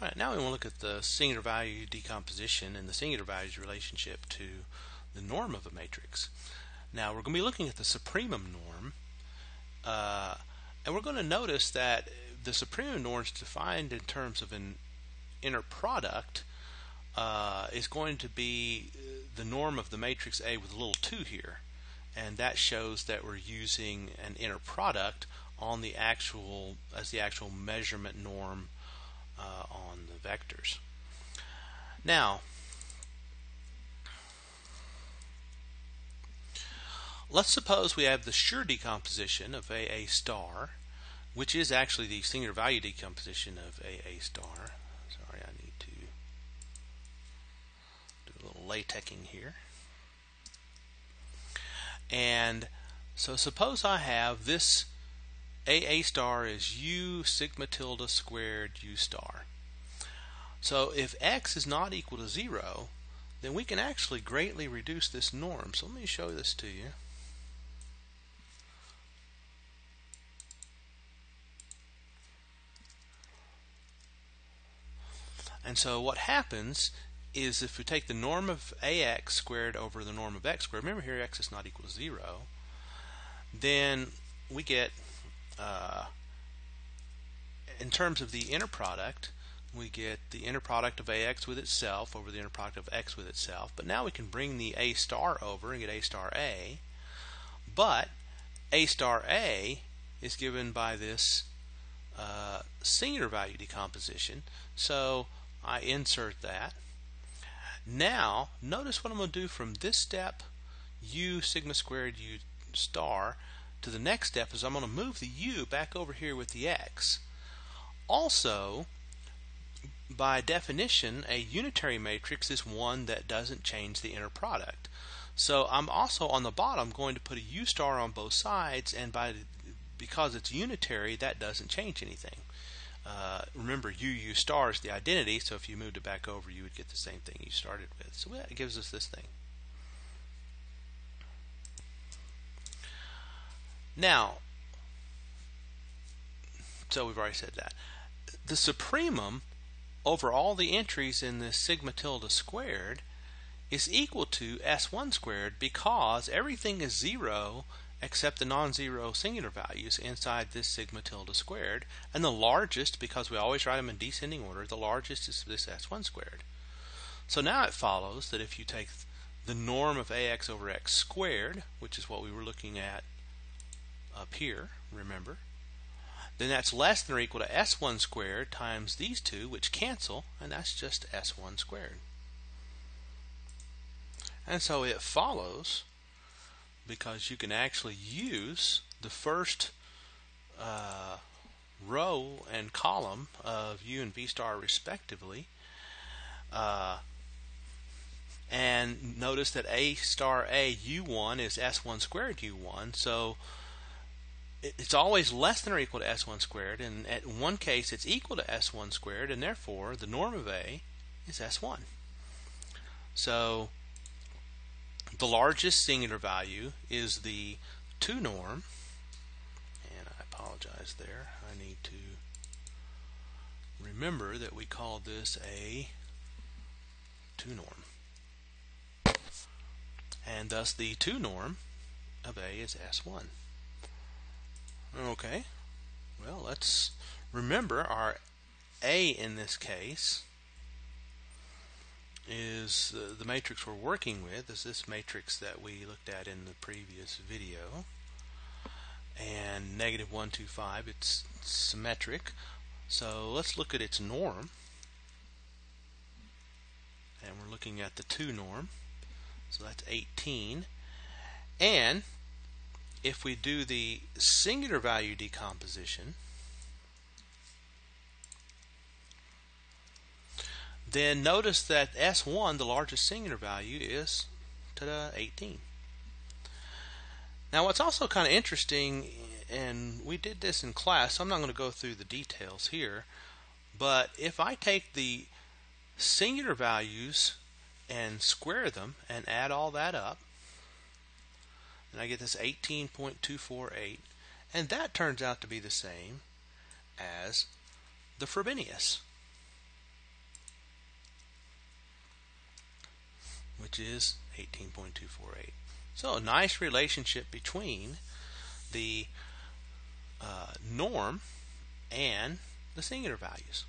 All right, now we want to look at the singular value decomposition and the singular value's relationship to the norm of a matrix. Now we're going to be looking at the supremum norm, and we're going to notice that the supremum norm is defined in terms of an inner product is going to be the norm of the matrix A with a little 2 here, and that shows that we're using an inner product on the actual measurement norm on the vectors. Now, let's suppose we have the sure decomposition of AA star, which is actually the singular value decomposition of AA star. Sorry, I need to do a little latexing here. And so suppose I have this AA star is U sigma tilde squared U star. So if X is not equal to 0, then we can actually greatly reduce this norm. So let me show this to you. And so what happens is if we take the norm of AX squared over the norm of X squared, remember here X is not equal to 0, then we get in terms of the inner product, we get the inner product of AX with itself over the inner product of X with itself. But now we can bring the A star over and get A star A. But A star A is given by this singular value decomposition. So I insert that. Now notice what I'm going to do from this step, U sigma squared U star, to the next step is I'm going to move the U back over here with the X. Also, by definition, a unitary matrix is one that doesn't change the inner product. So I'm also on the bottom going to put a U star on both sides, and because it's unitary, that doesn't change anything. Remember, U star is the identity, so if you moved it back over, you would get the same thing you started with. So that gives us this thing. Now, so we've already said that. The supremum over all the entries in this sigma tilde squared is equal to S1 squared because everything is 0 except the non-zero singular values inside this sigma tilde squared, and the largest, because we always write them in descending order, the largest is this S1 squared. So now it follows that if you take the norm of AX over X squared, which is what we were looking at up here, remember, then that's less than or equal to S1 squared times these two, which cancel, and that's just S1 squared. And so it follows, because you can actually use the first row and column of U and V star respectively, and notice that A star A U1 is S1 squared U1, so it's always less than or equal to S1 squared, and at one case it's equal to S1 squared, and therefore the norm of A is S1. So the largest singular value is the 2 norm, and I apologize there. I need to remember that we called this a 2 norm, and thus the 2 norm of A is S1. Okay, well, let's remember our A in this case is the matrix we're working with is this matrix that we looked at in the previous video, and negative 1, 2, 5, it's symmetric. So let's look at its norm, and we're looking at the 2 norm, so that's 18, and if we do the singular value decomposition, then notice that S1, the largest singular value, is 18. Now what's also kind of interesting, and we did this in class, so I'm not going to go through the details here, but if I take the singular values and square them and add all that up, and I get this 18.248, and that turns out to be the same as the Frobenius. which is 18.248. So a nice relationship between the norm and the singular values.